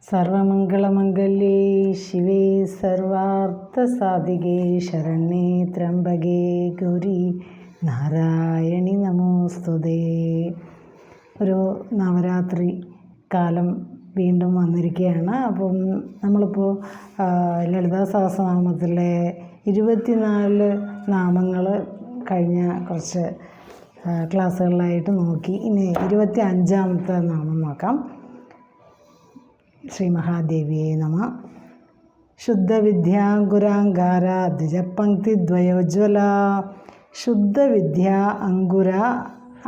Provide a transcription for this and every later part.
സർവമംഗളമംഗല്യേ ശിവേ സർവാർത്ഥസാധികേ ശരണ്യേ ത്രംബകേ ഗൗരി നാരായണി നമോസ്തുതേ. ഒരു നവരാത്രി കാലം വീണ്ടും വന്നിരിക്കുകയാണ്. അപ്പം നമ്മളിപ്പോൾ ലളിതാ സഹസ്രനാമത്തിലെ 24 നാമങ്ങൾ കഴിഞ്ഞ കുറച്ച് ക്ലാസ്സുകളിലായിട്ട് നോക്കി. ഇനി 25ാമത്തെ നാമം നോക്കാം. ശ്രീ മഹാദേവിയെ നമ. ശുദ്ധവിദ്യാങ്കുരാങ്കാര ദ്വിജപംക്തിദ്വയോജ്വല. ശുദ്ധവിദ്യ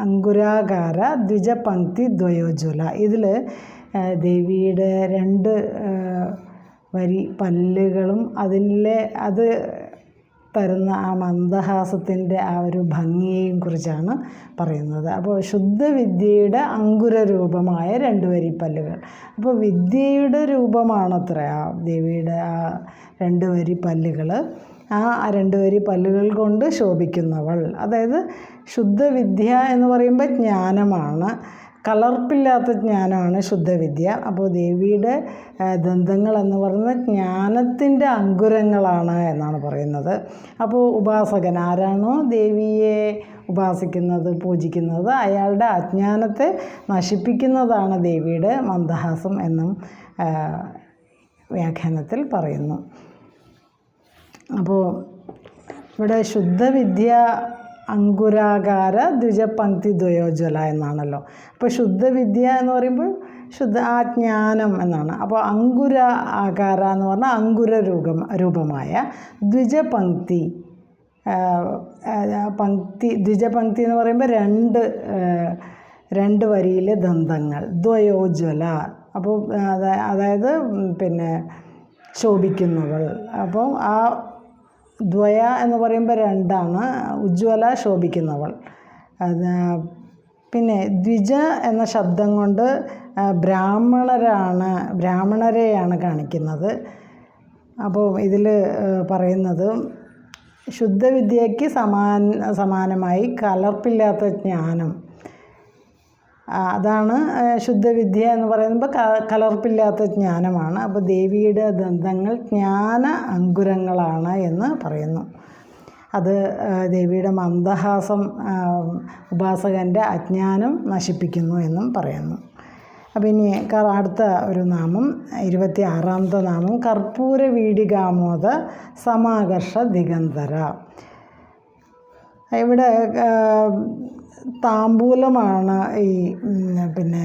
അങ്കുരാകാര ദ്വിജപംക്തിദ്വയോജ്വല. ഇതിൽ ദേവിയുടെ 2 വരി പല്ലുകളും അത് തരുന്ന ആ മന്ദഹാസത്തിൻ്റെ ആ ഒരു ഭംഗിയെയും കുറിച്ചാണ് പറയുന്നത്. അപ്പോൾ ശുദ്ധവിദ്യയുടെ അങ്കുരരൂപമായ 2 വരി പല്ലുകൾ. അപ്പോൾ വിദ്യയുടെ രൂപമാണത്ര ആ ദേവിയുടെ ആ 2 വരി പല്ലുകൾ. ആ 2 വരി പല്ലുകൾ കൊണ്ട് ശോഭിക്കുന്നവൾ. അതായത് ശുദ്ധവിദ്യ എന്ന് പറയുമ്പോൾ ജ്ഞാനമാണ്, കലർപ്പില്ലാത്ത ജ്ഞാനമാണ് ശുദ്ധവിദ്യ. അപ്പോൾ ദേവിയുടെ ദന്തങ്ങൾ എന്ന് പറയുന്നത് ജ്ഞാനത്തിൻ്റെ അങ്കുരങ്ങളാണ് എന്നാണ് പറയുന്നത്. അപ്പോൾ ഉപാസകൻ ആരാണോ ദേവിയെ ഉപാസിക്കുന്നത്, പൂജിക്കുന്നത്, അയാളുടെ അജ്ഞാനത്തെ നശിപ്പിക്കുന്നതാണ് ദേവിയുടെ മന്ദഹാസം എന്നും വ്യാഖ്യാനത്തിൽ പറയുന്നു. അപ്പോൾ ഇവിടെ ശുദ്ധവിദ്യ അങ്കുരാകാര ദ്വിജപംക്തിദ്വയോജ്വല എന്നാണല്ലോ. അപ്പോൾ ശുദ്ധവിദ്യ എന്ന് പറയുമ്പോൾ ആ ജ്ഞാനം എന്നാണ്. അപ്പോൾ അങ്കുര ആകാര എന്ന് പറഞ്ഞാൽ അങ്കുര രൂപമായ ദ്വിജപംക്തി. ദ്വിജപംക്തി എന്ന് പറയുമ്പോൾ 2 വരിയിലെ ദന്തങ്ങൾ. ദ്വയോജ്വല അപ്പോൾ അതായത് പിന്നെ ശോഭിക്കുന്നവൾ. അപ്പോൾ ആ ദ്വയ എന്ന് പറയുമ്പോൾ 2ആണ്. ഉജ്ജ്വല ശോഭിക്കുന്നവൾ. പിന്നെ ദ്വിജ എന്ന ശബ്ദം കൊണ്ട് ബ്രാഹ്മണരെയാണ് കാണിക്കുന്നത്. അപ്പോൾ ഇതിൽ പറയുന്നത് ശുദ്ധവിദ്യയ്ക്ക് സമാനമായി കലർപ്പില്ലാത്ത ജ്ഞാനം, അതാണ് ശുദ്ധവിദ്യ എന്ന് പറയുമ്പോൾ കലർപ്പില്ലാത്ത ജ്ഞാനമാണ്. അപ്പോൾ ദേവിയുടെ ദന്തങ്ങൾ ജ്ഞാന അങ്കുരങ്ങളാണ് എന്ന് പറയുന്നു. അത് ദേവിയുടെ മന്ദഹാസം ഉപാസകൻ്റെ അജ്ഞാനം നശിപ്പിക്കുന്നു എന്നും പറയുന്നു. അപ്പോൾ ഇനി അടുത്ത ഒരു നാമം 26ാമത്തെ നാമം കർപ്പൂര വീടികാമോദ സമാകർഷ ദിഗന്ധര. ഇവിടെ താമ്പൂലമാണ് ഈ പിന്നെ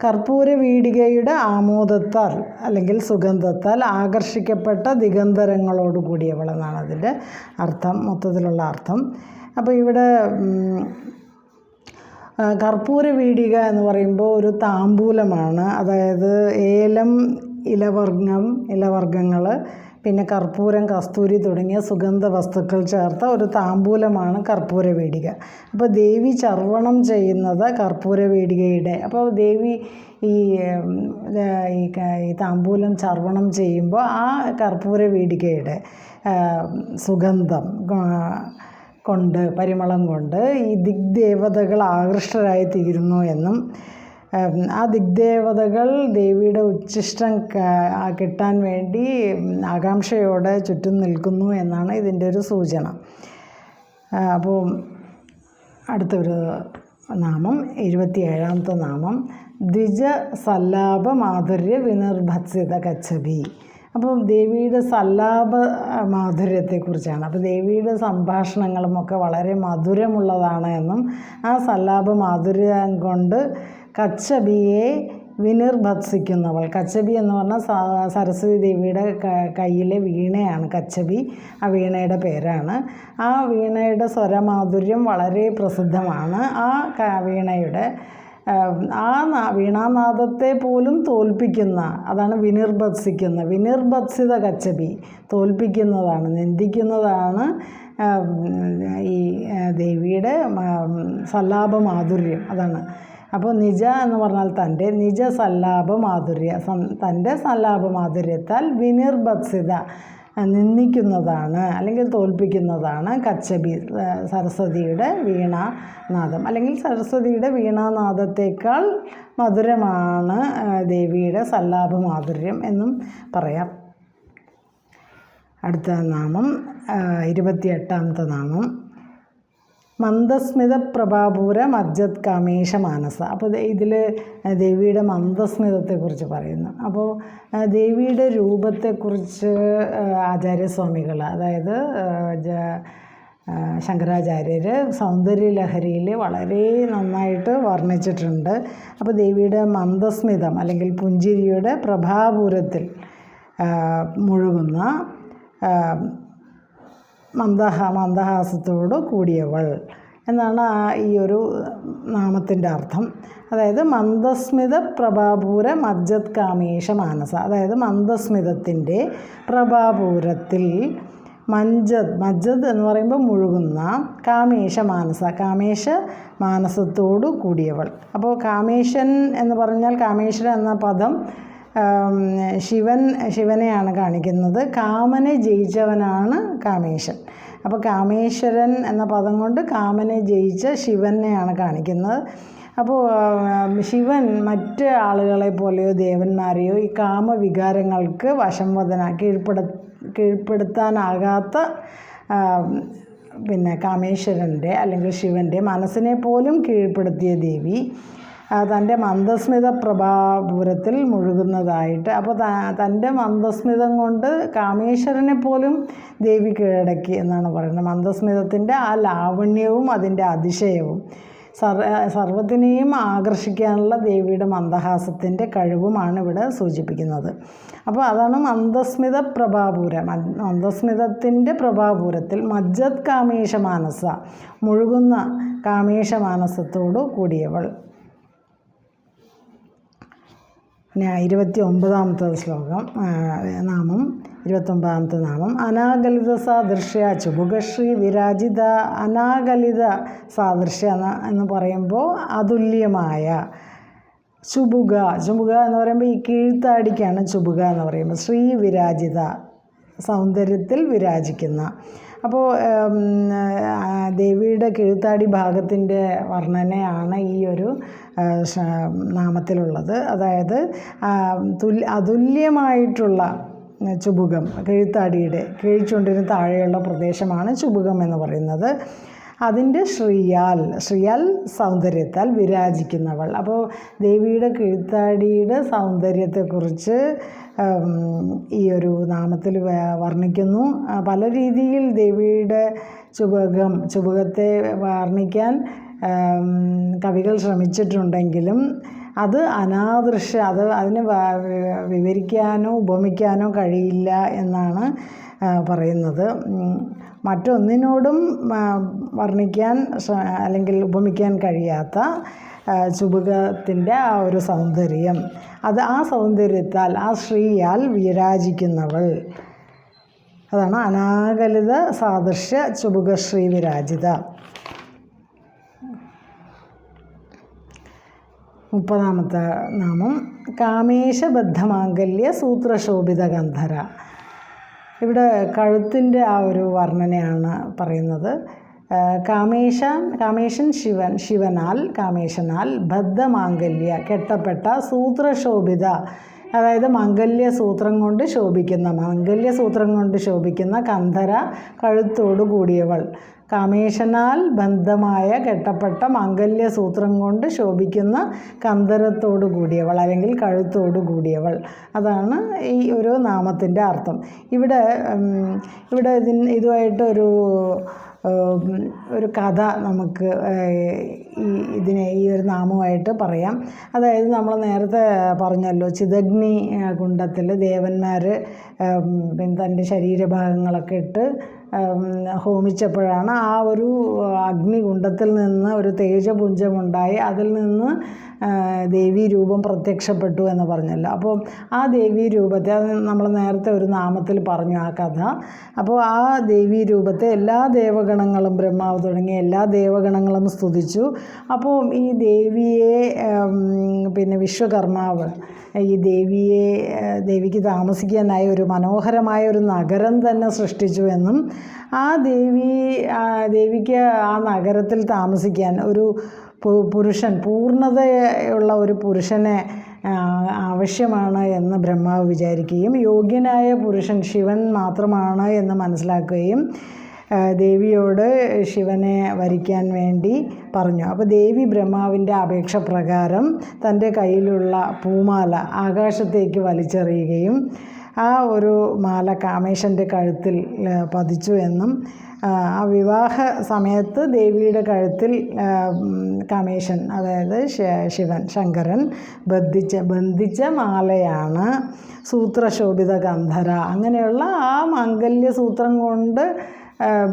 കർപ്പൂര വീടികയുടെ ആമോദത്താൽ അല്ലെങ്കിൽ സുഗന്ധത്താൽ ആകർഷിക്കപ്പെട്ട ദിഗന്ധരങ്ങളോട് കൂടിയവളെന്നാണ് അതിൻ്റെ അർത്ഥം, മൊത്തത്തിലുള്ള അർത്ഥം. അപ്പോൾ ഇവിടെ കർപ്പൂര വീടിക എന്ന് പറയുമ്പോൾ ഒരു താമ്പൂലമാണ്. അതായത് ഏലം, ഇലവർഗ്ഗങ്ങൾ, പിന്നെ കർപ്പൂരം, കസ്തൂരി തുടങ്ങിയ സുഗന്ധ വസ്തുക്കൾ ചേർത്ത ഒരു താമ്പൂലമാണ് കർപ്പൂര വീടിക. അപ്പോൾ ദേവി ചർവണം ചെയ്യുന്നത് കർപ്പൂര വീടികയുടെ. അപ്പോൾ ദേവി ഈ താമ്പൂലം ചർവണം ചെയ്യുമ്പോൾ ആ കർപ്പൂര വീടികയുടെ സുഗന്ധം കൊണ്ട്, പരിമളം കൊണ്ട് ഈ ദിഗ്ദേവതകൾ ആകൃഷ്ടരായി തീരുന്നു എന്നും ആ ദിഗ്ദേവതകൾ ദേവിയുടെ ഉച്ഛിഷ്ടം കിട്ടാൻ വേണ്ടി ആകാംക്ഷയോടെ ചുറ്റും നിൽക്കുന്നു എന്നാണ് ഇതിൻ്റെ ഒരു സൂചന. അപ്പോൾ അടുത്തൊരു നാമം 27ാമത്തെ നാമം ദ്വിജ സല്ലാപ മാധുര്യ വിനിർഭത്സിത കച്ഛപി. അപ്പോൾ ദേവിയുടെ സല്ലാപ മാധുര്യത്തെക്കുറിച്ചാണ്. അപ്പോൾ ദേവിയുടെ സംഭാഷണങ്ങളുമൊക്കെ വളരെ മധുരമുള്ളതാണ് എന്നും ആ സല്ലാപ മാധുര്യം കൊണ്ട് കച്ഛപിയെ വിനിർഭത്സിക്കുന്നവൾ. കച്ഛപി എന്ന് പറഞ്ഞാൽ സരസ്വതി ദേവിയുടെ കയ്യിലെ വീണയാണ് കച്ഛപി. ആ വീണയുടെ പേരാണ്. ആ വീണയുടെ സ്വരമാധുര്യം വളരെ പ്രസിദ്ധമാണ്. ആ വീണയുടെ വീണാനാദത്തെ പോലും തോൽപ്പിക്കുന്ന, അതാണ് വിനിർഭത്സിത കച്ഛപി. തോൽപ്പിക്കുന്നതാണ്, നിന്ദിക്കുന്നതാണ് ഈ ദേവിയുടെ സല്ലാപ മാധുര്യം. അതാണ്. അപ്പോൾ നിജ എന്ന് പറഞ്ഞാൽ തൻ്റെ സല്ലാപ മാധുര്യത്താൽ വിനിർഭത്സിത നിന്ദിക്കുന്നതാണ് അല്ലെങ്കിൽ തോൽപ്പിക്കുന്നതാണ് കച്ചബി, സരസ്വതിയുടെ വീണാനാദം. അല്ലെങ്കിൽ സരസ്വതിയുടെ വീണാനാദത്തേക്കാൾ മധുരമാണ് ദേവിയുടെ സല്ലാപ മാധുര്യം എന്നും പറയാം. അടുത്ത നാമം 28ാമത്തെ നാമം മന്ദസ്മിത പ്രഭാപൂര മജ്ജത് കാമേശ മാനസ. അപ്പോൾ ഇതിൽ ദേവിയുടെ മന്ദസ്മിതത്തെക്കുറിച്ച് പറയുന്നു. അപ്പോൾ ദേവിയുടെ രൂപത്തെക്കുറിച്ച് ആചാര്യസ്വാമികൾ, അതായത് ശങ്കരാചാര്യർ സൗന്ദര്യലഹരിയിൽ വളരെ നന്നായിട്ട് വർണ്ണിച്ചിട്ടുണ്ട്. അപ്പോൾ ദേവിയുടെ മന്ദസ്മിതം അല്ലെങ്കിൽ പുഞ്ചിരിയുടെ പ്രഭാപൂരത്തിൽ മുഴുകുന്ന മന്ദഹാസത്തോട് കൂടിയവൾ എന്നാണ് ഈ ഒരു നാമത്തിൻ്റെ അർത്ഥം. അതായത് മന്ദസ്മിത പ്രഭാപൂര മജ്ജത് കാമേശ മാനസ, അതായത് മന്ദസ്മിതത്തിൻ്റെ പ്രഭാപൂരത്തിൽ മജ്ജത് എന്ന് പറയുമ്പോൾ മുഴുകുന്ന കാമേശ മാനസ, കാമേശ മാനസത്തോടു കൂടിയവൾ. അപ്പോൾ കാമേശൻ എന്ന് പറഞ്ഞാൽ കാമേശ്വരൻ എന്ന പദം ശിവനെയാണ് കാണിക്കുന്നത്. കാമനെ ജയിച്ചവനാണ് കാമേശൻ. അപ്പോൾ കാമേശ്വരൻ എന്ന പദം കൊണ്ട് കാമനെ ജയിച്ച ശിവനെയാണ് കാണിക്കുന്നത്. അപ്പോൾ ശിവൻ മറ്റ് ആളുകളെ പോലെയോ ദേവന്മാരെയോ ഈ കാമവികാരങ്ങൾക്ക് കീഴ്പ്പെടുത്താനാകാത്ത കാമേശ്വരൻ്റെ അല്ലെങ്കിൽ ശിവൻ്റെ മനസ്സിനെ പോലും കീഴ്പ്പെടുത്തിയ ദേവി തൻ്റെ മന്ദസ്മിത പ്രഭാപൂരത്തിൽ മുഴുകുന്നതായിട്ട്. അപ്പോൾ തൻ്റെ മന്ദസ്മിതം കൊണ്ട് കാമേശ്വരനെ പോലും ദേവി കീഴടക്കി എന്നാണ് പറയുന്നത്. മന്ദസ്മിതത്തിൻ്റെ ആ ലാവണ്യവും അതിൻ്റെ അതിശയവും സർവ്വത്തിനെയും ആകർഷിക്കാനുള്ള ദേവിയുടെ മന്ദഹാസത്തിൻ്റെ കഴിവുമാണ് ഇവിടെ സൂചിപ്പിക്കുന്നത്. അപ്പോൾ അതാണ് മന്ദസ്മിത പ്രഭാപൂരം. മന്ദസ്മിതത്തിൻ്റെ പ്രഭാപൂരത്തിൽ മജ്ജത് കാമേശ മാനസ, മുഴുകുന്ന കാമേശ മാനസത്തോടു കൂടിയവൾ. 29ാമത്തെ ശ്ലോകം നാമം 29ാമത്തെ നാമം അനാഗലിത സാദൃശ്യ ചുബുകശ്രീ വിരാജിത. അനാഗലിത സാദൃശ്യ എന്ന് പറയുമ്പോൾ അതുല്യമായ ചുബുക എന്ന് പറയുമ്പോൾ ഈ കീഴ്ത്താടിക്കാണ് ചുബുക എന്ന് പറയുമ്പോൾ. ശ്രീ വിരാജിത, സൗന്ദര്യത്തിൽ വിരാജിക്കുന്ന. അപ്പോൾ ദേവിയുടെ കീഴ്ത്താടി ഭാഗത്തിൻ്റെ വർണ്ണനയാണ് ഈ ഒരു നാമത്തിലുള്ളത്. അതായത് അതുല്യമായിട്ടുള്ള ചുബുകം, കീഴ്ത്താടിയുടെ കീഴ്ചുണ്ടിന് താഴെയുള്ള പ്രദേശമാണ് ചുബുകം എന്ന് പറയുന്നത്. അതിൻ്റെ ശ്രീയാൽ സൗന്ദര്യത്താൽ വിരാജിക്കുന്നവൾ. അപ്പോൾ ദേവിയുടെ കീഴ്ത്താടിയുടെ സൗന്ദര്യത്തെക്കുറിച്ച് ഈ ഒരു നാമത്തിൽ വർണ്ണിക്കുന്നു. പല രീതിയിൽ ദേവിയുടെ ചുബുകത്തെ വർണ്ണിക്കാൻ കവികൾ ശ്രമിച്ചിട്ടുണ്ടെങ്കിലും അത് അനാദൃശ്യ, അതിനെ വിവരിക്കാനോ ഉപമിക്കാനോ കഴിയില്ല എന്നാണ് പറയുന്നത്. മറ്റൊന്നിനോടും വർണ്ണിക്കാൻ അല്ലെങ്കിൽ ഉപമിക്കാൻ കഴിയാത്ത ചുബുകത്തിൻ്റെ ആ ഒരു സൗന്ദര്യം, ആ സൗന്ദര്യത്താൽ, ആ ശ്രീയാൽ വിരാജിക്കുന്നവൾ. അതാണ് അനാഗലിത സാദൃശ്യ ചുബുകശ്രീ വിരാജിത. 30ാമത്തെ നാമം കാമേശബദ്ധമാംഗല്യ സൂത്രശോഭിത ഗന്ധര. ഇവിടെ കഴുത്തിൻ്റെ ആ ഒരു വർണ്ണനയാണ് പറയുന്നത്. കാമേശൻ കാമേശനാൽ ബദ്ധമാംഗല്യ, കെട്ടപ്പെട്ട, സൂത്രശോഭിത, അതായത് മംഗല്യസൂത്രം കൊണ്ട് ശോഭിക്കുന്ന ഗന്ധര, കഴുത്തോടു കൂടിയവൾ. കാമേശനാൽ ബന്ധമായ കെട്ടപ്പെട്ട മംഗല്യസൂത്രം കൊണ്ട് ശോഭിക്കുന്ന കന്ധരത്തോടു കൂടിയവൾ അല്ലെങ്കിൽ കഴുത്തോടു കൂടിയവൾ. അതാണ് ഈ ഒരു നാമത്തിൻ്റെ അർത്ഥം. ഇവിടെ ഇതുമായിട്ടൊരു കഥ നമുക്ക് ഈ ഒരു നാമമായിട്ട് പറയാം. അതായത് നമ്മൾ നേരത്തെ പറഞ്ഞല്ലോ, ചിദഗ്നി കുണ്ഡത്തിൽ ദേവന്മാർ തൻ്റെ ശരീരഭാഗങ്ങളൊക്കെ ഇട്ട് ഹോമിച്ചപ്പോഴാണ് ആ ഒരു അഗ്നികുണ്ഡത്തിൽ നിന്ന് ഒരു തേജപുഞ്ചമുണ്ടായി അതിൽ നിന്ന് ദേവീ രൂപം പ്രത്യക്ഷപ്പെട്ടു എന്ന് പറഞ്ഞല്ലോ. അപ്പോൾ ആ ദേവീ രൂപത്തെ, അത് നമ്മൾ നേരത്തെ ഒരു നാമത്തിൽ പറഞ്ഞു ആ കഥ. അപ്പോൾ ആ ദേവീ രൂപത്തെ എല്ലാ ദേവഗണങ്ങളും, ബ്രഹ്മാവ് തുടങ്ങിയ എല്ലാ ദേവഗണങ്ങളും സ്തുതിച്ചു. അപ്പോൾ ഈ ദേവിയെ പിന്നെ വിശ്വകർമാവ് ഈ ദേവിക്ക് താമസിക്കാനായി ഒരു മനോഹരമായ ഒരു നഗരം തന്നെ സൃഷ്ടിച്ചു എന്നും ദേവിക്ക് ആ നഗരത്തിൽ താമസിക്കാൻ ഒരു പുരുഷൻ, പൂർണ്ണതയുള്ള ഒരു പുരുഷനെ ആവശ്യമാണ് എന്ന് ബ്രഹ്മാവ് വിചാരിക്കുകയും യോഗ്യനായ പുരുഷൻ ശിവൻ മാത്രമാണ് എന്ന് മനസ്സിലാക്കുകയും ദേവിയോട് ശിവനെ വരിക്കാൻ വേണ്ടി പറഞ്ഞു. അപ്പോൾ ദേവി ബ്രഹ്മാവിൻ്റെ അപേക്ഷ പ്രകാരം തൻ്റെ കയ്യിലുള്ള പൂമാല ആകാശത്തേക്ക് വലിച്ചെറിയുകയും ആ ഒരു മാല കാമേശൻ്റെ കഴുത്തിൽ പതിച്ചു എന്നും ആ വിവാഹ സമയത്ത് ദേവിയുടെ കഴുത്തിൽ കാമേശൻ, അതായത് ശങ്കരൻ ബന്ധിച്ച മാലയാണ് സൂത്രശോഭിത ഗന്ധര. അങ്ങനെയുള്ള ആ മാംഗല്യസൂത്രം കൊണ്ട്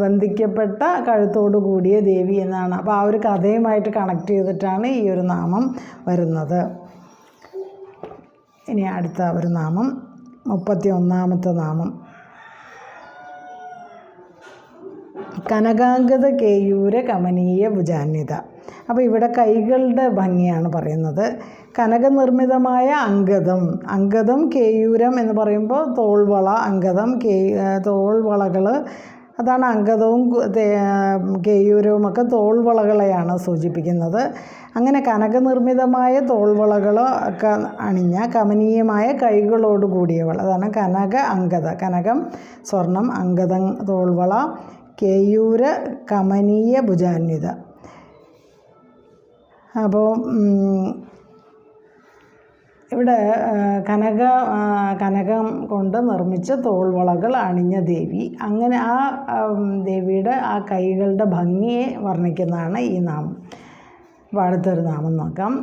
ബന്ധിക്കപ്പെട്ട കഴുത്തോടു കൂടിയ ദേവി എന്നാണ്. അപ്പോൾ ആ ഒരു കഥയുമായിട്ട് കണക്ട് ചെയ്തിട്ടാണ് ഈ ഒരു നാമം വരുന്നത്. ഇനി അടുത്ത ഒരു നാമം 31ാമത്തെ നാമം കനകാംഗത കേയൂര കമനീയ ഭുജാന്വിത. അപ്പോൾ ഇവിടെ കൈകളുടെ ഭംഗിയാണ് പറയുന്നത്. കനകനിർമ്മിതമായ അംഗദം കേയൂരം എന്ന് പറയുമ്പോൾ തോൾവള, അംഗദം തോൾവളകൾ, അതാണ് അംഗദവും കേയൂരവും ഒക്കെ തോൾവളകളെയാണ് സൂചിപ്പിക്കുന്നത്. അങ്ങനെ കനകനിർമ്മിതമായ തോൾവളകളോ ഒക്കെ അണിഞ്ഞ കമനീയമായ കൈകളോട് കൂടിയവൾ, അതാണ് അംഗദ. കനകം സ്വർണം, അംഗദം തോൾവള, കേയൂര കമനീയ ഭുജാന്വിത. അപ്പോൾ ഇവിടെ കനകം കൊണ്ട് നിർമ്മിച്ച തോൾവളകൾ അണിഞ്ഞ ദേവി, അങ്ങനെ ആ ദേവിയുടെ ആ കൈകളുടെ ഭംഗിയെ വർണ്ണിക്കുന്നതാണ് ഈ നാമം. അപ്പോൾ അടുത്തൊരു നാമം നോക്കാം.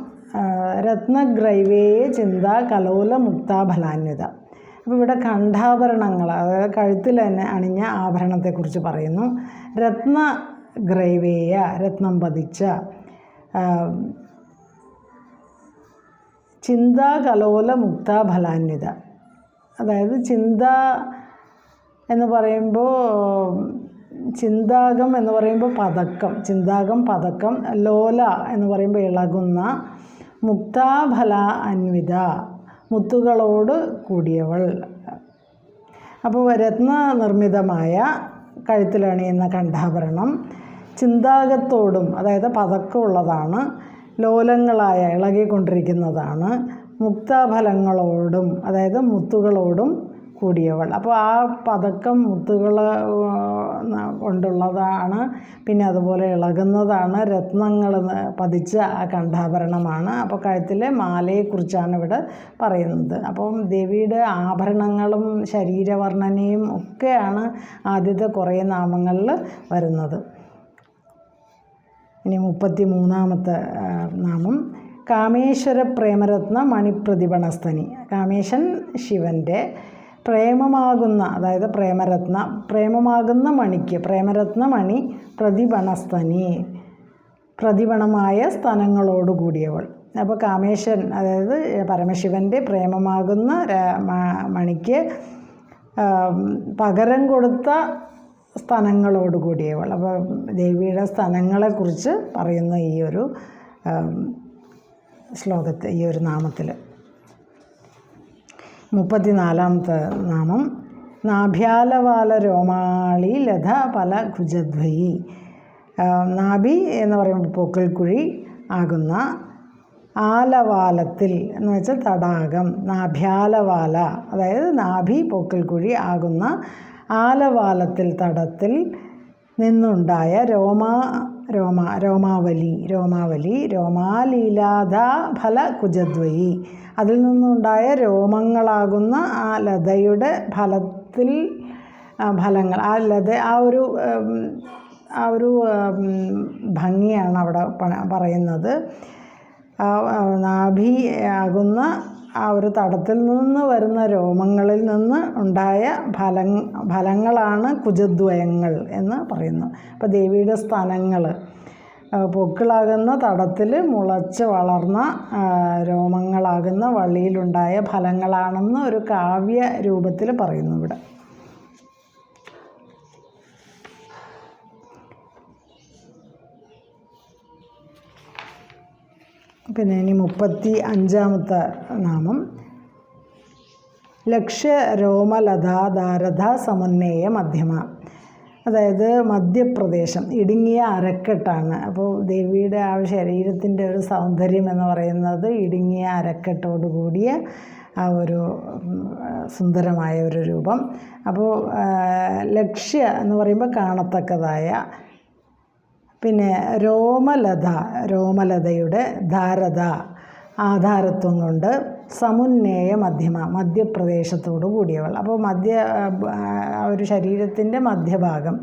രത്നഗ്രൈവേയ ചിന്ത കലോല മുക്താഫലാന്വിത. അപ്പോൾ ഇവിടെ കണ്ഠാഭരണങ്ങൾ, അതായത് കഴുത്തിൽ തന്നെ അണിഞ്ഞ ആഭരണത്തെക്കുറിച്ച് പറയുന്നു. രത്നഗ്രൈവേയ, രത്നം പതിച്ച, ചിന്താകലോല മുക്താഫലാന്വിത. അതായത് ചിന്ത എന്ന് പറയുമ്പോൾ, ചിന്താകം എന്ന് പറയുമ്പോൾ പതക്കം, ചിന്താകം പതക്കം, ലോല എന്ന് പറയുമ്പോൾ ഇളകുന്ന, മുക്താഫല അന്വിത മുത്തുകളോട് കൂടിയവൾ. അപ്പോൾ രത്നനിർമ്മിതമായ കഴുത്തിലണിയുന്ന കണ്ഠാഭരണം ചിന്താകത്തോടും, അതായത് പതക്കമുള്ളതാണ്, ലോലങ്ങളായ ഇളകിക്കൊണ്ടിരിക്കുന്നതാണ്, മുക്താഫലങ്ങളോടും, അതായത് മുത്തുകളോടും കൂടിയവൾ. അപ്പോൾ ആ പതക്കം മുത്തുകൾ കൊണ്ടുള്ളതാണ്, പിന്നെ അതുപോലെ ഇളകുന്നതാണ്, രത്നങ്ങൾ പതിച്ച ആ കണ്ഠാഭരണമാണ്. അപ്പോൾ കഴുത്തിലെ മാലയെക്കുറിച്ചാണ് ഇവിടെ പറയുന്നത്. അപ്പം ദേവിയുടെ ആഭരണങ്ങളും ശരീരവർണ്ണനയും ഒക്കെയാണ് ആദ്യത്തെ കുറേ നാമങ്ങളിൽ വരുന്നത്. ഇനി 33ാമത്തെ നാമം കാമേശ്വര പ്രേമരത്ന മണിപ്രതിപണസ്തനി. കാമേശൻ ശിവൻ്റെ പ്രേമമാകുന്ന, അതായത് പ്രേമമാകുന്ന മണിക്ക്, പ്രേമരത്ന മണി പ്രതിപണസ്തനി, പ്രതിപണമായ സ്തനങ്ങളോട് കൂടിയവൾ. അപ്പോൾ കാമേശൻ, അതായത് പരമശിവൻ്റെ പ്രേമമാകുന്ന മണിക്ക് പകരം കൊടുത്ത സ്തനങ്ങളോട് കൂടിയവൾ. അപ്പോൾ ദേവിയുടെ സ്തനങ്ങളെക്കുറിച്ച് പറയുന്ന ഈ ഒരു ശ്ലോകത്തിൽ, ഈ ഒരു നാമത്തിൽ. 34ാമത്തെ നാമം നാഭ്യാലവാല രോമാളി ലത പല കുജദ്വയി. നാഭി എന്ന് പറയുമ്പോൾ പൊക്കിൾക്കുഴി ആകുന്ന, ആലവാലത്തിൽ എന്ന് വെച്ചാൽ തടാകം, നാഭ്യാലവാല അതായത് നാഭി പൊക്കിൾക്കുഴി ആകുന്ന ആലവാലത്തിൽ, തടത്തിൽ നിന്നുണ്ടായ രോമാലീലാധ ഫല കുജദ്വയി. അതിൽ നിന്നുണ്ടായ രോമങ്ങളാകുന്ന ആ ലതയുടെ ഫലങ്ങൾ, ആ ലത, ആ ഒരു ഭംഗിയാണ് അവിടെ പറയുന്നത്. നാഭി ആകുന്ന ആ ഒരു തടത്തിൽ നിന്ന് വരുന്ന രോമങ്ങളിൽ നിന്ന് ഉണ്ടായ ഫലങ്ങളാണ് കുജദ്വയങ്ങൾ എന്ന് പറയുന്നു. അപ്പോൾ ദേവിയുടെ സ്തനങ്ങൾ പൊക്കിളാകുന്ന തടത്തിൽ മുളച്ച് വളർന്ന രോമങ്ങളാകുന്ന വള്ളിയിലുണ്ടായ ഫലങ്ങളാണെന്ന് ഒരു കാവ്യ രൂപത്തിൽ പറയുന്നു ഇവിടെ. പിന്നെ ഇനി 35-ാമത്തെ നാമം ലക്ഷ്യ രോമലതാധാരഥ സമുന്നേയ മധ്യമ. അതായത് മധ്യപ്രദേശം, ഇടുങ്ങിയ അരക്കെട്ടാണ്. അപ്പോൾ ദേവിയുടെ ആ ശരീരത്തിൻ്റെ ഒരു സൗന്ദര്യം എന്ന് പറയുന്നത് ഇടുങ്ങിയ അരക്കെട്ടോട് കൂടിയ ആ ഒരു സുന്ദരമായ ഒരു രൂപം. അപ്പോൾ ലക്ഷ്യ എന്ന് പറയുമ്പോൾ കാണത്തക്കതായ, പിന്നെ രോമലതയുടെ ധാരത ആധാരത്വം കൊണ്ട് സമുന്നേയ മധ്യമ മധ്യപ്രദേശത്തോടു കൂടിയവൾ. അപ്പോൾ ഒരു ശരീരത്തിൻ്റെ മധ്യഭാഗം.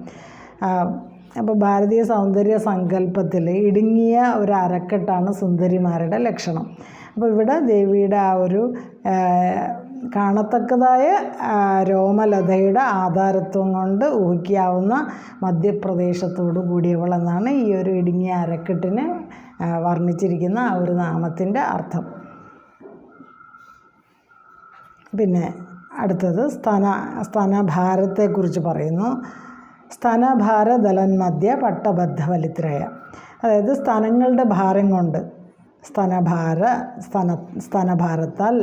അപ്പോൾ ഭാരതീയ സൗന്ദര്യ സങ്കല്പത്തിൽ ഇടുങ്ങിയ ഒരു അരക്കെട്ടാണ് സുന്ദരിമാരുടെ ലക്ഷണം. അപ്പോൾ ഇവിടെ ദേവിയുടെ ആ ഒരു കാണത്തക്കതായ രോമലതയുടെ ആധാരത്വം കൊണ്ട് ഊഹിക്കാവുന്ന മധ്യപ്രദേശത്തോടു കൂടിയവൾ എന്നാണ് ഈ ഒരു ഇടുങ്ങിയ അരക്കെട്ടിന് വർണ്ണിച്ചിരിക്കുന്ന ആ ഒരു നാമത്തിൻ്റെ അർത്ഥം. പിന്നെ അടുത്തത് സ്തനഭാരത്തെക്കുറിച്ച് പറയുന്നു. സ്തനഭാരദലന്മധ്യ പട്ടബദ്ധവലിത്രയ. അതായത് സ്തനങ്ങളുടെ ഭാരം കൊണ്ട് സ്തനഭാരത്താൽ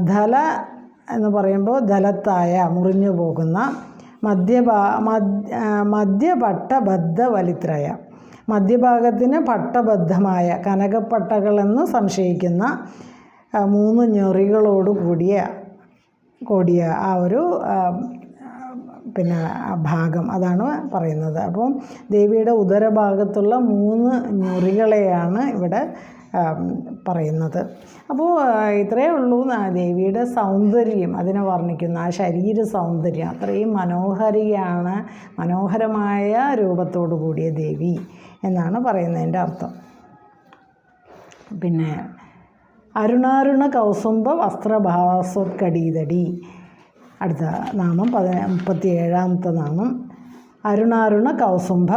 ധല എന്ന് പറയുമ്പോൾ ധലത്തായ മുറിഞ്ഞു പോകുന്ന മധ്യപട്ടബദ്ധവലിത്രയ, മധ്യഭാഗത്തിന് പട്ടബദ്ധമായ കനകപ്പട്ടകളെന്ന് സംശയിക്കുന്ന 3 ഞൊറികളോട് കൂടിയ ആ ഒരു പിന്നെ ഭാഗം അതാണ് പറയുന്നത്. അപ്പം ദേവിയുടെ ഉദരഭാഗത്തുള്ള 3 ഞൊറികളെയാണ് ഇവിടെ പറയുന്നത്. അപ്പോൾ ഇത്രയേ ഉള്ളൂ ദേവിയുടെ സൗന്ദര്യം, അതിനെ വർണ്ണിക്കുന്ന ആ ശരീര സൗന്ദര്യം അത്രയും മനോഹരമായ രൂപത്തോടു കൂടിയ ദേവി എന്നാണ് പറയുന്നതിൻ്റെ അർത്ഥം. പിന്നെ അരുണാരുണ കൗസുംഭ വസ്ത്രഭാസ്വത്കടീതടി. അടുത്ത നാമം 37-ാമത്തെ നാമം അരുണാരുണ കൗസുംഭ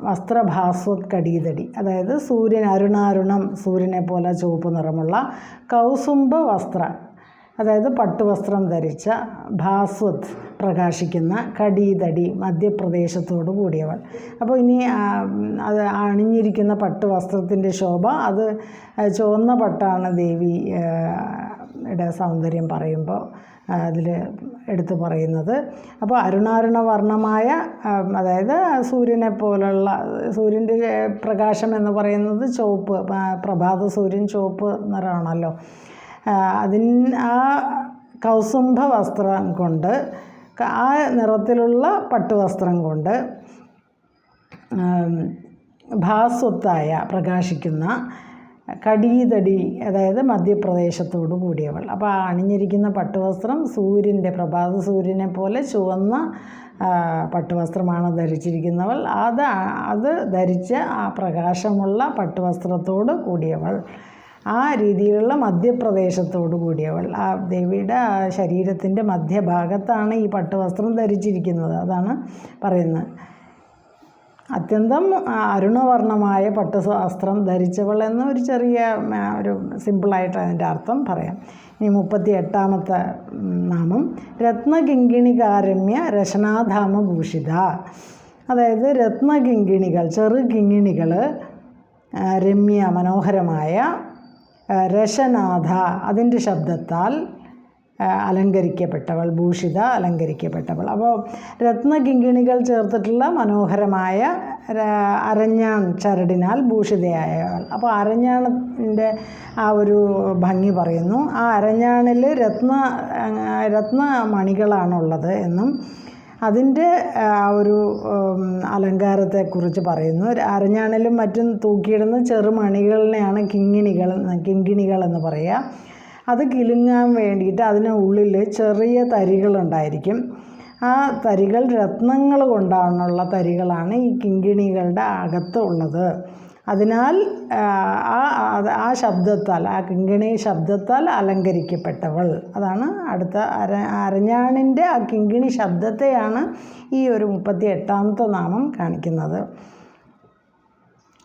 വസ്ത്രഭാസ്വത്കടീതടി. അതായത് അരുണാരുണം സൂര്യനെ പോലെ ചുവപ്പ് നിറമുള്ള, കൗസുംഭ വസ്ത്ര അതായത് പട്ടുവസ്ത്രം ധരിച്ച, ഭാസ്വത് പ്രകാശിക്കുന്ന, കടീതടി മധ്യപ്രദേശത്തോടു കൂടിയവൾ. അപ്പോൾ ഇനി അത് അണിഞ്ഞിരിക്കുന്ന പട്ടുവസ്ത്രത്തിൻ്റെ ശോഭ, അത് ചുവന്ന പട്ടാണ് ദേവിയുടെ സൗന്ദര്യം പറയുമ്പോൾ അതിൽ എടുത്തു പറയുന്നത്. അപ്പോൾ അരുണാരുണ വർണ്ണമായ, അതായത് സൂര്യനെ പോലുള്ള, സൂര്യൻ്റെ പ്രകാശം എന്ന് പറയുന്നത് ചുവപ്പ്, പ്രഭാത സൂര്യൻ ചുവപ്പ് നിറമാണല്ലോ. ആ കൗസുംഭ വസ്ത്രം കൊണ്ട്, ആ നിറത്തിലുള്ള പട്ടുവസ്ത്രം കൊണ്ട് ഭാസ്വത്തായ പ്രകാശിക്കുന്ന, കടീതടി അതായത് മധ്യപ്രദേശത്തോടു കൂടിയവൾ. അപ്പോൾ അണിഞ്ഞിരിക്കുന്ന പട്ടുവസ്ത്രം പ്രഭാത സൂര്യനെ പോലെ ചുവന്ന പട്ടുവസ്ത്രമാണ് ധരിച്ചിരിക്കുന്നവൾ. അത് ധരിച്ച ആ പ്രകാശമുള്ള പട്ടുവസ്ത്രത്തോട് കൂടിയവൾ, ആ രീതിയിലുള്ള മധ്യപ്രദേശത്തോടു കൂടിയവൾ. ആ ദേവിയുടെ ശരീരത്തിൻ്റെ മധ്യഭാഗത്താണ് ഈ പട്ടുവസ്ത്രം ധരിച്ചിരിക്കുന്നത്. അതാണ് പറയുന്നത്. അത്യന്തം അരുണവർണ്ണമായ പട്ടുവസ്ത്രം ധരിച്ചവൾ എന്ന ഒരു ചെറിയ ഒരു സിമ്പിളായിട്ട് അതിൻ്റെ അർത്ഥം പറയാം. ഇനി 38-ാമത്തെ നാമം രത്നകിങ്കിണികാരമ്യ രശനാധാമഭൂഷിത. അതായത് രത്നകിങ്കിണികൾ, ചെറു കിങ്ങിണികൾ, രമ്യ മനോഹരമായ, രശനാഥ അതിൻ്റെ ശബ്ദത്താൽ അലങ്കരിക്കപ്പെട്ടവൾ, ഭൂഷിത അലങ്കരിക്കപ്പെട്ടവൾ. അപ്പോൾ രത്നകിങ്കിണികൾ ചേർത്തിട്ടുള്ള മനോഹരമായ അരഞ്ഞാൺ ചരടിനാൽ ഭൂഷിതയായവൾ. അപ്പോൾ അരഞ്ഞാണിൻ്റെ ആ ഒരു ഭംഗി പറയുന്നു. ആ അരഞ്ഞാണിൽ രത്നമണികളാണുള്ളത് എന്നും അതിൻ്റെ ഒരു അലങ്കാരത്തെക്കുറിച്ച് പറയുന്നു. അരഞ്ഞാണിലും മറ്റും തൂക്കിയിടുന്ന ചെറുമണികളിനെയാണ് കിങ്കിണികൾ എന്ന് പറയുക. അത് കിലുങ്ങാൻ വേണ്ടിയിട്ട് അതിനുള്ളിൽ ചെറിയ തരികളുണ്ടായിരിക്കും. ആ തരികൾ രത്നങ്ങൾ കൊണ്ടാണുള്ള തരികളാണ് ഈ കിങ്കിണികളുടെ അകത്ത് ഉള്ളത്. അതിനാൽ ആ ശബ്ദത്താൽ, ആ കിങ്കിണി ശബ്ദത്താൽ അലങ്കരിക്കപ്പെട്ടവൾ. അതാണ് അടുത്ത അരഞ്ഞാണിൻ്റെ ആ കിങ്കിണി ശബ്ദത്തെയാണ് ഈ ഒരു 38-ാമത്തെ നാമം കാണിക്കുന്നത്.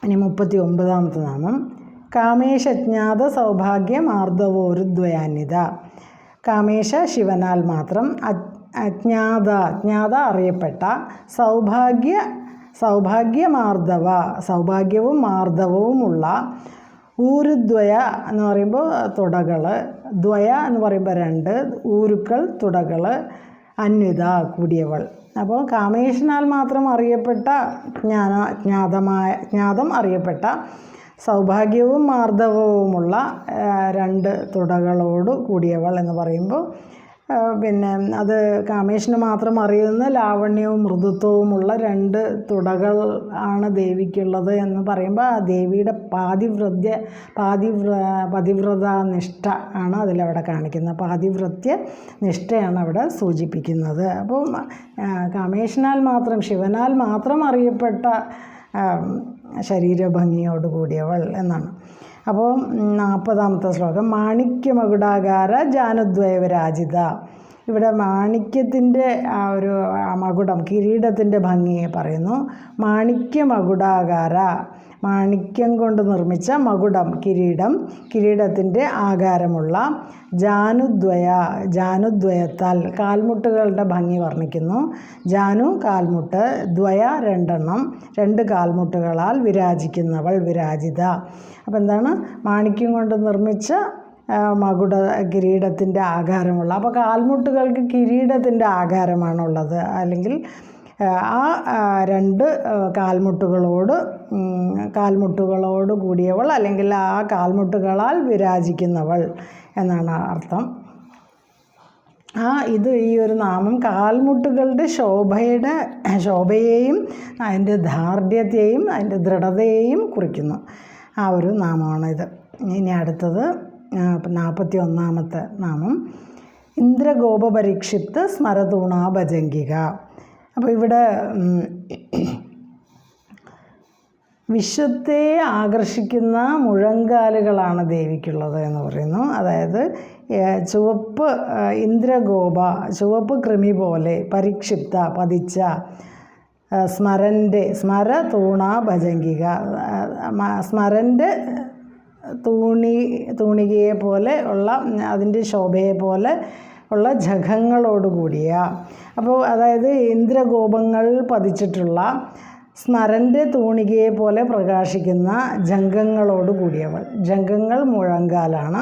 ഇനി 39-ാമത്തെ നാമം കാമേശജ്ഞാത സൗഭാഗ്യ മാർദ്ദവോരുദ്വയാന്വിത. കാമേശ ശിവനാൽ മാത്രം, അജ്ഞാത അറിയപ്പെട്ട, സൗഭാഗ്യ സൗഭാഗ്യമാർദ്ദവ, സൗഭാഗ്യവും മാർദ്ദവവുമുള്ള, ഊരുദ്വയ എന്ന് പറയുമ്പോൾ തുടകൾ, ദ്വയ എന്ന് പറയുമ്പോൾ 2, ഊരുക്കൾ തുടകൾ, അന്വിത കൂടിയവൾ. അപ്പോൾ കാമേശനാൽ മാത്രം അറിയപ്പെട്ട ജ്ഞാതം അറിയപ്പെട്ട സൗഭാഗ്യവും മാർദ്ദവവുമുള്ള 2 തുടകളോട് കൂടിയവൾ എന്ന് പറയുമ്പോൾ പിന്നെ അത് കാമേശന് മാത്രം അറിയുന്ന ലാവണ്യവും മൃദുത്വവുമുള്ള 2 തുടകൾ ആണ് ദേവിക്കുള്ളത് എന്ന് പറയുമ്പോൾ ആ ദേവിയുടെ പതിവ്രത നിഷ്ഠ ആണ് അതിലവിടെ കാണിക്കുന്നത്. പാതിവ്രത്യ നിഷ്ഠയാണ് അവിടെ സൂചിപ്പിക്കുന്നത്. അപ്പോൾ കാമേശനാൽ മാത്രം, ശിവനാൽ മാത്രം അറിയപ്പെട്ട ശരീരഭംഗിയോട് കൂടിയവൾ എന്നാണ്. അപ്പോൾ 40ാമത്തെ ശ്ലോകം, മാണിക്യമകുടാകാര ജാനുദ്വയവിരാജിത. ഇവിടെ മാണിക്യത്തിൻ്റെ ആ ഒരു മകുടം, കിരീടത്തിൻ്റെ ഭംഗിയെ പറയുന്നു. മാണിക്യമകുടാകാര, മാണിക്യം കൊണ്ട് നിർമ്മിച്ച മകുടം, കിരീടത്തിൻ്റെ ആകാരമുള്ള, ജാനുദ്വയത്താൽ കാൽമുട്ടുകളുടെ ഭംഗി വർണ്ണിക്കുന്നു. ജാനു കാൽമുട്ട്, ദ്വയ 2 2 കാൽമുട്ടുകളാൽ വിരാജിക്കുന്നവൾ, വിരാജിത. അപ്പോൾ എന്താണ്? മാണിക്യം കൊണ്ട് നിർമ്മിച്ച കിരീടത്തിൻ്റെ ആകാരമുള്ള. അപ്പോൾ കാൽമുട്ടുകൾക്ക് കിരീടത്തിൻ്റെ ആകാരമാണുള്ളത്. അല്ലെങ്കിൽ ആ 2 കാൽമുട്ടുകളോട് കൂടിയവൾ, അല്ലെങ്കിൽ ആ കാൽമുട്ടുകളാൽ വിരാജിക്കുന്നവൾ എന്നാണ് അർത്ഥം. ഈ ഒരു നാമം കാൽമുട്ടുകളുടെ ശോഭയെയും അതിൻ്റെ ദാർഢ്യത്തെയും അതിൻ്റെ ദൃഢതയെയും കുറിക്കുന്നു. ആ ഒരു നാമമാണിത്. ഇനി അടുത്തത് 41ാമത്തെ നാമം, ഇന്ദ്രഗോപപരിക്ഷിപ്ത സ്മരതൂണാ ഭജംഗിക. അപ്പോൾ ഇവിടെ വിശ്വത്തെ ആകർഷിക്കുന്ന മുഴങ്കാലുകളാണ് ദേവിക്കുള്ളത് എന്ന് പറയുന്നു. അതായത് ചുവപ്പ് ഇന്ദ്രഗോപ, ചുവപ്പ് കൃമി പോലെ, പരിക്ഷിപ്ത പതിച്ച, സ്മരതൂണ ഭജംഗിക, സ്മരൻ്റെ തൂണികയെ പോലെ ഉള്ള, അതിൻ്റെ ശോഭയെ പോലെ ഉള്ള ജഘങ്ങളോടുകൂടിയ. അപ്പോൾ അതായത് ഇന്ദ്രഗോപങ്ങൾ പതിച്ചിട്ടുള്ള സ്മരൻ്റെ തൂണികയെ പോലെ പ്രകാശിക്കുന്ന ജംഘങ്ങളോട് കൂടിയവൾ. ജംഘങ്ങൾ മുഴങ്കാലാണ്.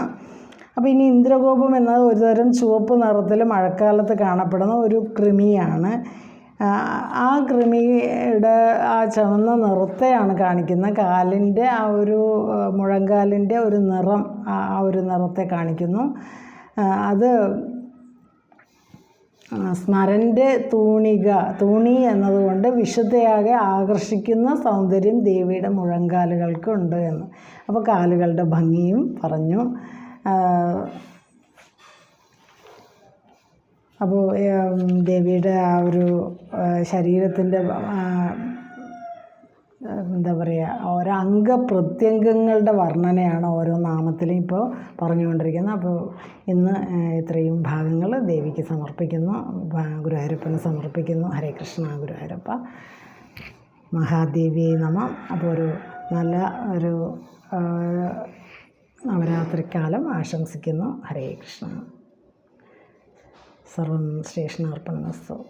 അപ്പോൾ ഇനി ഇന്ദ്രഗോപം എന്നത് ഒരുതരം ചുവപ്പ് നിറത്തിൽ മഴക്കാലത്ത് കാണപ്പെടുന്ന ഒരു കൃമിയാണ്. ആ കൃമിയുടെ ആ ചുവന്ന നിറത്തെയാണ് കാണിക്കുന്നത്. കാലിൻ്റെ ആ ഒരു മുഴങ്കാലിൻ്റെ ഒരു നിറം, ആ ഒരു നിറത്തെ കാണിക്കുന്നു. അത് സ്മരൻ്റെ തൂണി എന്നതുകൊണ്ട് വിശുദ്ധയാകെ ആകർഷിക്കുന്ന സൗന്ദര്യം ദേവിയുടെ മുഴങ്കാലുകൾക്കുണ്ട് എന്ന്. അപ്പോൾ കാലുകളുടെ ഭംഗിയും പറഞ്ഞു. അപ്പോൾ ദേവിയുടെ ആ ഒരു ശരീരത്തിൻ്റെ എന്താ പറയുക, ഓരോ അംഗപ്രത്യംഗങ്ങളുടെ വർണ്ണനയാണ് ഓരോ നാമത്തിലും ഇപ്പോൾ പറഞ്ഞുകൊണ്ടിരിക്കുന്നത്. അപ്പോൾ ഇന്ന് ഇത്രയും ഭാഗങ്ങൾ ദേവിക്ക് സമർപ്പിക്കുന്നു, ഗുരുവായൂരപ്പന് സമർപ്പിക്കുന്നു. ഹരേ കൃഷ്ണ ഗുരുവായൂരപ്പ, മഹാദേവിയെ നമഃ. അപ്പോൾ ഒരു നല്ല ഒരു നവരാത്രിക്കാലം ആശംസിക്കുന്നു. ഹരേ കൃഷ്ണ. സർവം ശ്രീകൃഷ്ണാർപ്പണമസ്തു.